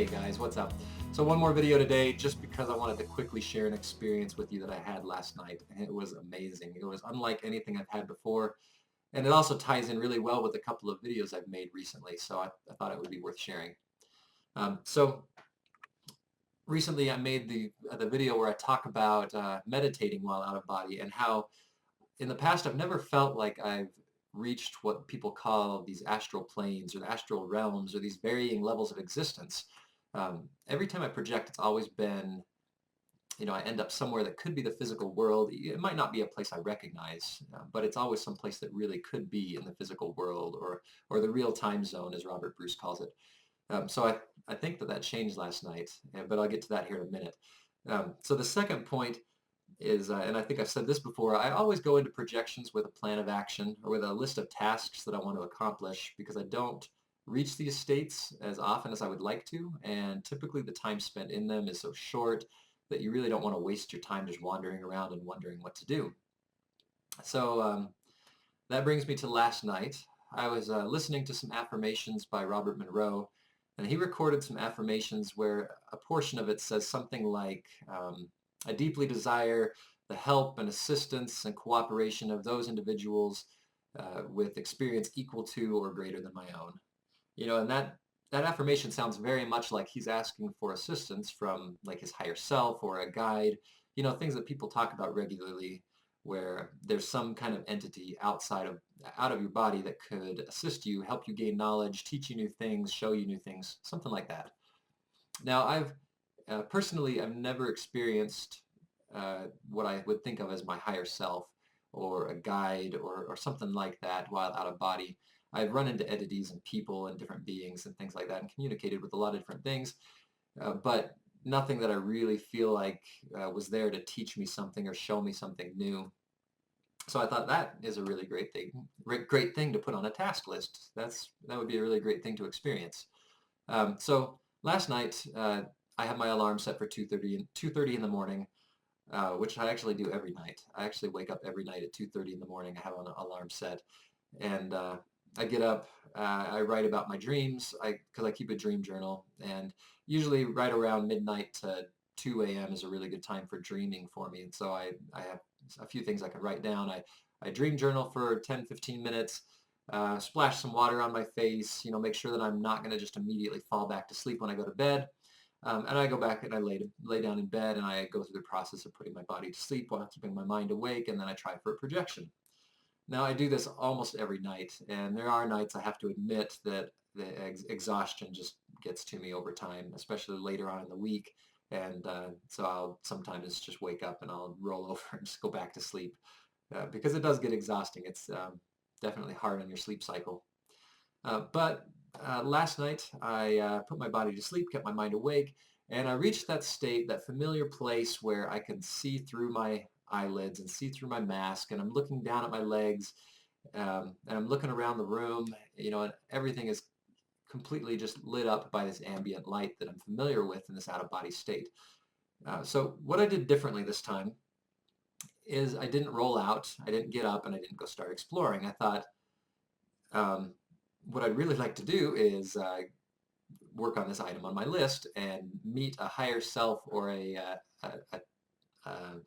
Hey guys, what's up? So one more video today just because I wanted to quickly share an experience with you that I had last night. And it was amazing. It was unlike anything I've had before. And it also ties in really well with a couple of videos I've made recently. So I thought it would be worth sharing. So recently I made the video where I talk about meditating while out of body and how in the past I've never felt like I've reached what people call these astral planes or the astral realms or these varying levels of existence. Every time I project, it's always been, I end up somewhere that could be the physical world. It might not be a place I recognize, but it's always some place that really could be in the physical world or the real time zone, as Robert Bruce calls it. So I think that changed last night, but I'll get to that here in a minute. So the second point is, and I think I've said this before, I always go into projections with a plan of action or with a list of tasks that I want to accomplish because I don't reach these states as often as I would like to, and typically the time spent in them is so short that you really don't want to waste your time just wandering around and wondering what to do. So that brings me to last night. I was listening to some affirmations by Robert Monroe, and he recorded some affirmations where a portion of it says something like, I deeply desire the help and assistance and cooperation of those individuals with experience equal to or greater than my own. And that affirmation sounds very much like he's asking for assistance from like his higher self or a guide, things that people talk about regularly where there's some kind of entity out of your body that could assist you, help you gain knowledge, teach you new things, show you new things, something like that. Now, I've personally, I've never experienced what I would think of as my higher self or a guide or something like that while out of body. I've run into entities and people and different beings and things like that and communicated with a lot of different things, but nothing that I really feel like was there to teach me something or show me something new. So I thought that is a really great thing to put on a task list. That would be a really great thing to experience. So last night I have my alarm set for 2:30 in the morning, which I actually do every night. I actually wake up every night at 2:30 in the morning. I have an alarm set, and I get up. I write about my dreams because I keep a dream journal, and usually right around midnight to 2 a.m. is a really good time for dreaming for me. And so I have a few things I can write down. I dream journal for 10, 15 minutes, splash some water on my face, make sure that I'm not going to just immediately fall back to sleep when I go to bed. And I go back and I lay down in bed and I go through the process of putting my body to sleep while keeping my mind awake, and then I try for a projection. Now I do this almost every night, and there are nights I have to admit that the exhaustion just gets to me over time, especially later on in the week. And so I'll sometimes just wake up and I'll roll over and just go back to sleep because it does get exhausting. It's definitely hard on your sleep cycle. But last night I put my body to sleep, kept my mind awake, and I reached that state, that familiar place where I can see through my eyelids and see through my mask, and I'm looking down at my legs, and I'm looking around the room, and everything is completely just lit up by this ambient light that I'm familiar with in this out-of-body state. So what I did differently this time is I didn't roll out, I didn't get up, and I didn't go start exploring. I thought, um, what I'd really like to do is work on this item on my list and meet a higher self or a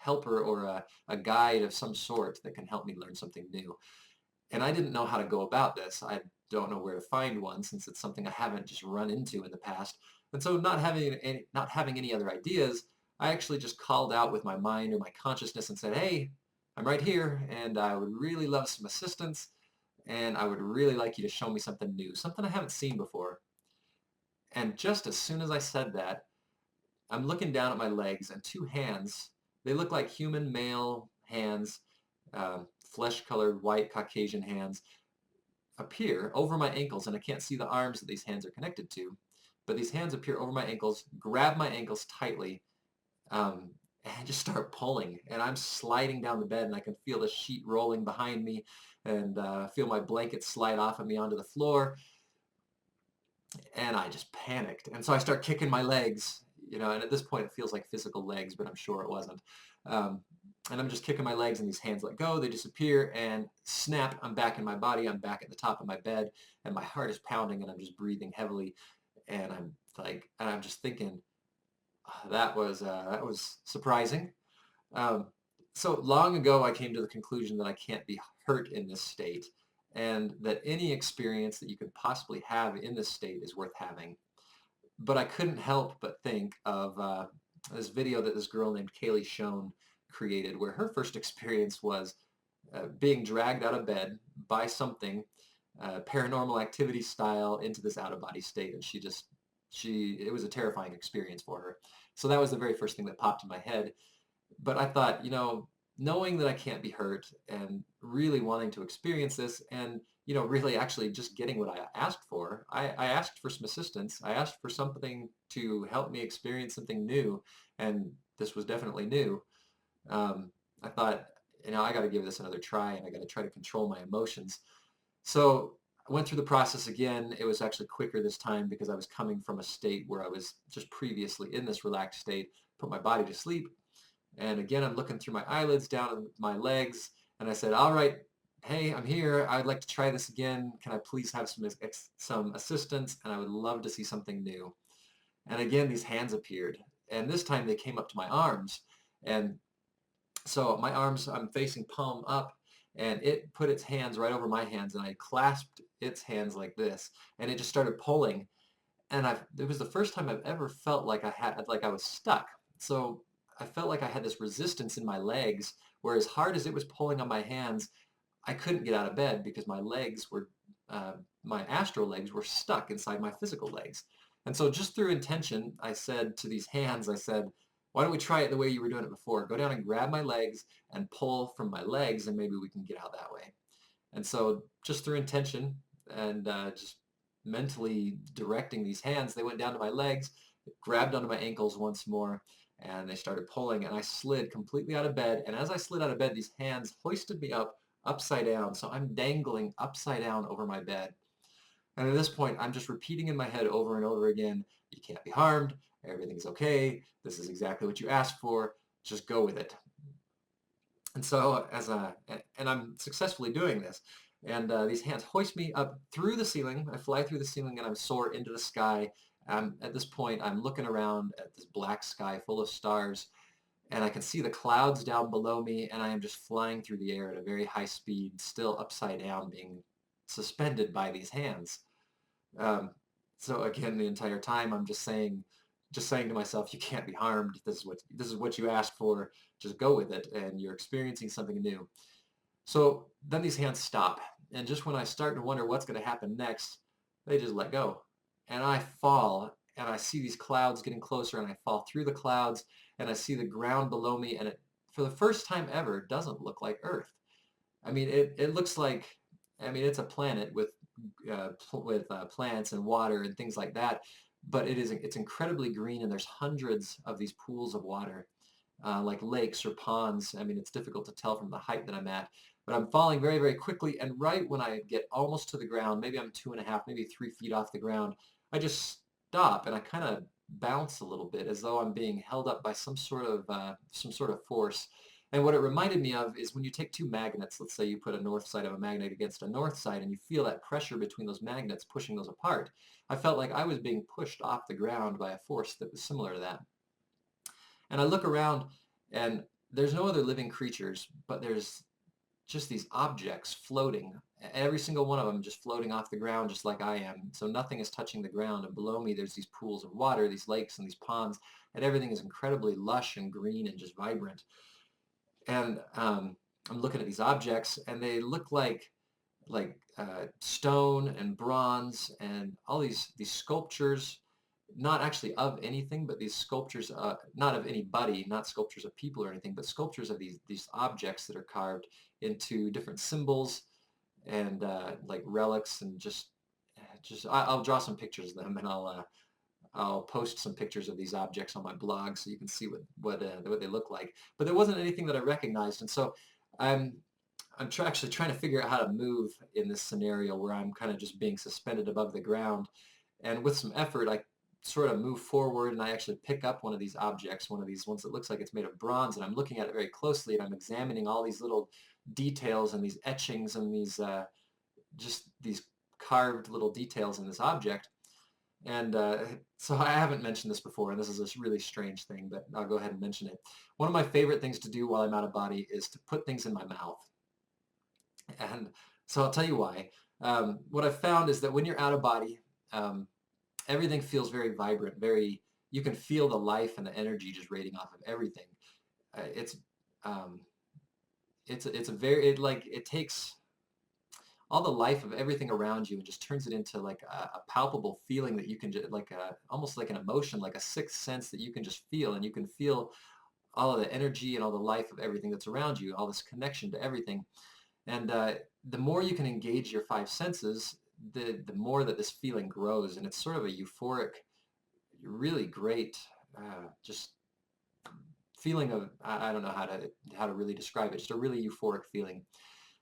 helper or a guide of some sort that can help me learn something new. And I didn't know how to go about this. I don't know where to find one since it's something I haven't just run into in the past. And so not having any other ideas, I actually just called out with my mind or my consciousness and said, hey, I'm right here and I would really love some assistance, and I would really like you to show me something new, something I haven't seen before. And just as soon as I said that, I'm looking down at my legs and two hands, they look like human male hands, flesh-colored white Caucasian hands, appear over my ankles, and I can't see the arms that these hands are connected to, but these hands appear over my ankles, grab my ankles tightly, and just start pulling. And I'm sliding down the bed, and I can feel the sheet rolling behind me, and feel my blanket slide off of me onto the floor. And I just panicked. And so I start kicking my legs, and at this point it feels like physical legs, but I'm sure it wasn't. And I'm just kicking my legs and these hands let go, they disappear, and snap, I'm back in my body, I'm back at the top of my bed, and my heart is pounding and I'm just breathing heavily, and I'm And I'm just thinking, that was surprising. Um, so long ago, I came to the conclusion that I can't be hurt in this state, and that any experience that you could possibly have in this state is worth having. But I couldn't help but think of this video that this girl named Kaylee Schoen created, where her first experience was being dragged out of bed by something paranormal activity style into this out of body state, and it was a terrifying experience for her. So that was the very first thing that popped in my head. But I thought, knowing that I can't be hurt and really wanting to experience this and, really actually just getting what I asked for, I asked for some assistance. I asked for something to help me experience something new. And this was definitely new. I thought, I got to give this another try and I got to try to control my emotions. So I went through the process again. It was actually quicker this time because I was coming from a state where I was just previously in this relaxed state, put my body to sleep. And again, I'm looking through my eyelids down on my legs, and I said, all right, hey, I'm here. I'd like to try this again. Can I please have some assistance? And I would love to see something new. And again, these hands appeared. And this time they came up to my arms. And so my arms, I'm facing palm up, and it put its hands right over my hands, and I clasped its hands like this, and it just started pulling. And it was the first time I've ever felt like I was stuck. So I felt like I had this resistance in my legs, where as hard as it was pulling on my hands, I couldn't get out of bed because uh, my astral legs were stuck inside my physical legs. And so just through intention, I said to these hands, I said, why don't we try it the way you were doing it before? Go down and grab my legs and pull from my legs, and maybe we can get out that way. And so just through intention and just mentally directing these hands, they went down to my legs, grabbed onto my ankles once more, and they started pulling, and I slid completely out of bed. And as I slid out of bed, these hands hoisted me up upside down. So I'm dangling upside down over my bed. And at this point, I'm just repeating in my head over and over again, you can't be harmed. Everything's okay. This is exactly what you asked for. Just go with it. And so and I'm successfully doing this. And these hands hoist me up through the ceiling. I fly through the ceiling and I soar into the sky. At this point, I'm looking around at this black sky full of stars, and I can see the clouds down below me, and I am just flying through the air at a very high speed, still upside down, being suspended by these hands. Um, so again, the entire time I'm just saying to myself, you can't be harmed. This is what you asked for. Just go with it, and you're experiencing something new. So then these hands stop, and just when I start to wonder what's going to happen next, they just let go, and I fall, and I see these clouds getting closer, and I fall through the clouds, and I see the ground below me, and it, for the first time ever, doesn't look like Earth. I mean, it looks like, I mean, it's a planet with plants and water and things like that, but it's incredibly green, and there's hundreds of these pools of water, like lakes or ponds. I mean, it's difficult to tell from the height that I'm at, but I'm falling very, very quickly, and right when I get almost to the ground, maybe I'm 2.5, maybe 3 feet off the ground, I just stop and I kind of bounce a little bit as though I'm being held up by some sort of force. And what it reminded me of is when you take two magnets, let's say you put a north side of a magnet against a north side, and you feel that pressure between those magnets pushing those apart. I felt like I was being pushed off the ground by a force that was similar to that. And I look around, and there's no other living creatures, but there's just these objects floating. Every single one of them just floating off the ground just like I am. So nothing is touching the ground. And below me, there's these pools of water, these lakes and these ponds, and everything is incredibly lush and green and just vibrant. And I'm looking at these objects, and they look like stone and bronze and all these sculptures, not actually of anything, but these sculptures, not of anybody, not sculptures of people or anything, but sculptures of these objects that are carved into different symbols and like relics, and I'll draw some pictures of them, and I'll post some pictures of these objects on my blog so you can see what they look like. But there wasn't anything that I recognized, and so I'm actually trying to figure out how to move in this scenario where I'm kind of just being suspended above the ground. And with some effort, I sort of move forward, and I actually pick up one of these objects, one of these ones that looks like it's made of bronze, and I'm looking at it very closely, and I'm examining all these little details and these etchings and these carved little details in this object. And So I haven't mentioned this before, and this is a really strange thing, but I'll go ahead and mention it. One of my favorite things to do while I'm out of body is to put things in my mouth. And so I'll tell you why. What I've found is that when you're out of body, um, everything feels very vibrant, you can feel the life and the energy just radiating off of everything. It's um, it's a very it takes all the life of everything around you and just turns it into like a palpable feeling that you can just like a almost like an emotion, like a sixth sense that you can just feel, and you can feel all of the energy and all the life of everything that's around you, all this connection to everything. And the more you can engage your five senses, the more that this feeling grows, and it's sort of a euphoric, really great, just feeling of I don't know how to really describe it. Just a really euphoric feeling.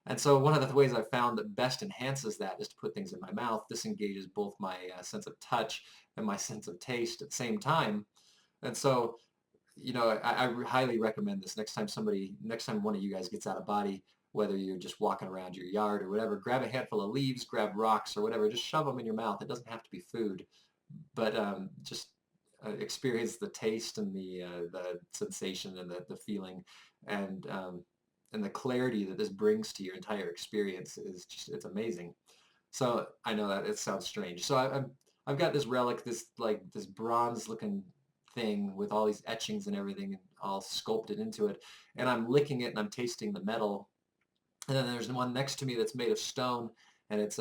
And so one of the ways I've found that best enhances that is to put things in my mouth. This engages both my sense of touch and my sense of taste at the same time. And so, I highly recommend this next time one of you guys gets out of body, whether you're just walking around your yard or whatever, grab a handful of leaves, grab rocks or whatever, just shove them in your mouth. It doesn't have to be food, but just experience the taste and the sensation and the feeling, and um, and the clarity that this brings to your entire experience is just it's amazing. So I know that it sounds strange. So I've got this relic, this bronze looking thing with all these etchings and everything all sculpted into it, and I'm licking it and I'm tasting the metal. And then there's one next to me that's made of stone, and it's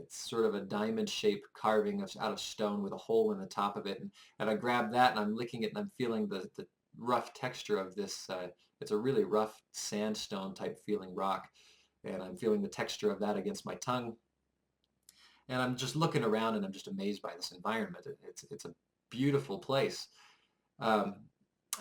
sort of a diamond shaped carving out of stone with a hole in the top of it. And I grab that and I'm licking it and I'm feeling the rough texture of this. It's a really rough sandstone type feeling rock, and I'm feeling the texture of that against my tongue. And I'm just looking around and I'm just amazed by this environment. It's a beautiful place. Um,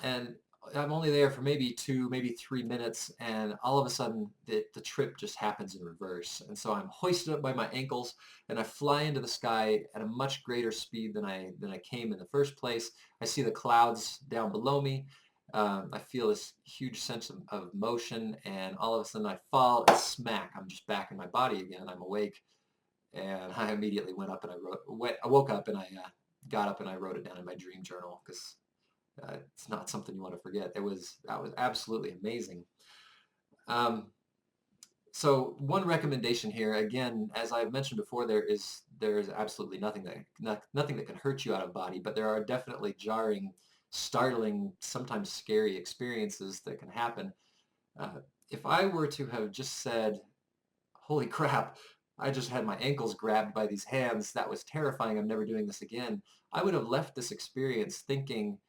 and I'm only there for maybe 2, maybe 3 minutes, and all of a sudden the trip just happens in reverse. And so I'm hoisted up by my ankles, and I fly into the sky at a much greater speed than I came in the first place. I see the clouds down below me. I feel this huge sense of motion, and all of a sudden I fall and smack. I'm just back in my body again. I'm awake, and I immediately went up and I woke up and I got up and I wrote it down in my dream journal because it's not something you want to forget. That was absolutely amazing. Um, so one recommendation here, again, as I've mentioned before, there is absolutely nothing that can hurt you out of body, but there are definitely jarring, startling, sometimes scary experiences that can happen. Uh, if I were to have just said, "Holy crap, I just had my ankles grabbed by these hands. That was terrifying. I'm never doing this again," I would have left this experience thinking,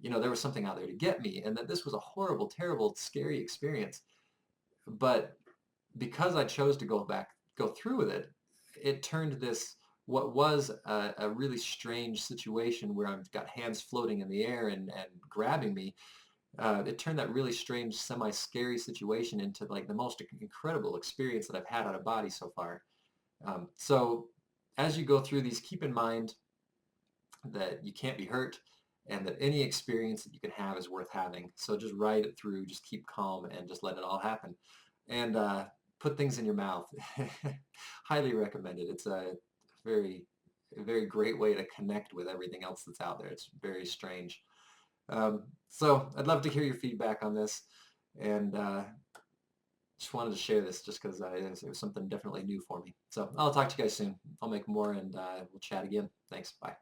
there was something out there to get me and that this was a horrible, terrible, scary experience. But because I chose to go through with it, it turned what was a really strange situation where I've got hands floating in the air and grabbing me. It turned that really strange, semi-scary situation into like the most incredible experience that I've had out of body so far. So as you go through these, keep in mind that you can't be hurt and that any experience that you can have is worth having. So just ride it through, just keep calm and just let it all happen. And put things in your mouth. Highly recommended. It's very, a very great way to connect with everything else that's out there. It's very strange. So I'd love to hear your feedback on this, and just wanted to share this just because it was something definitely new for me. So I'll talk to you guys soon. I'll make more, and we'll chat again. Thanks. Bye.